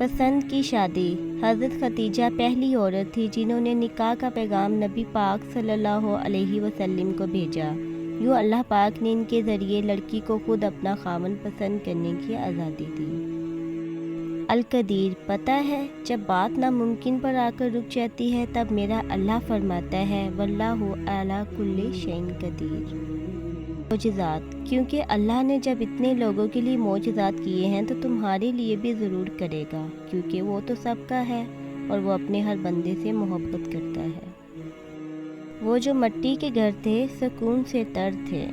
پسند کی شادی۔ حضرت خدیجہ پہلی عورت تھی جنہوں نے نکاح کا پیغام نبی پاک صلی اللہ علیہ وسلم کو بھیجا۔ یوں اللہ پاک نے ان کے ذریعے لڑکی کو خود اپنا خاوند پسند کرنے کی آزادی دی۔ القدیر، پتہ ہے جب بات ناممکن پر آ کر رک جاتی ہے تب میرا اللہ فرماتا ہے واللہ علی کل شیء قدیر۔ معجزات، کیونکہ اللہ نے جب اتنے لوگوں کے لیے معجزات کیے ہیں تو تمہارے لیے بھی ضرور کرے گا، کیونکہ وہ تو سب کا ہے اور وہ اپنے ہر بندے سے محبت کرتا ہے۔ وہ جو مٹی کے گھر تھے سکون سے تر تھے۔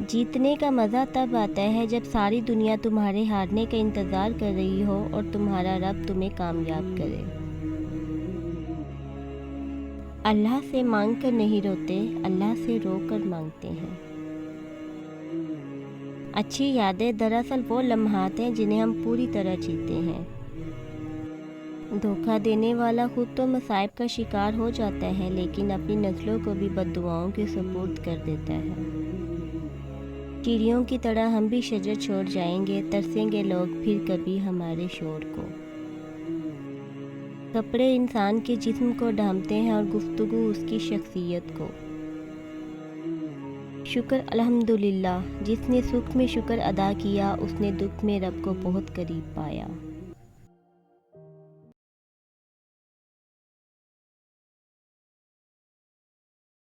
جیتنے کا مزہ تب آتا ہے جب ساری دنیا تمہارے ہارنے کا انتظار کر رہی ہو اور تمہارا رب تمہیں کامیاب کرے۔ اللہ سے مانگ کر نہیں روتے، اللہ سے رو کر مانگتے ہیں۔ اچھی یادیں دراصل وہ لمحات ہیں جنہیں ہم پوری طرح جیتے ہیں۔ دھوکہ دینے والا خود تو مصائب کا شکار ہو جاتا ہے لیکن اپنی نسلوں کو بھی بد دعاؤں کے سپرد کر دیتا ہے۔ چڑیوں کی طرح ہم بھی شجر چھوڑ جائیں گے، ترسیں گے لوگ پھر کبھی ہمارے شور کو۔ کپڑے انسان کے جسم کو ڈھانپتے ہیں اور گفتگو اس کی شخصیت کو۔ شکر الحمدللہ، جس نے سکھ میں شکر ادا کیا اس نے دکھ میں رب کو بہت قریب پایا۔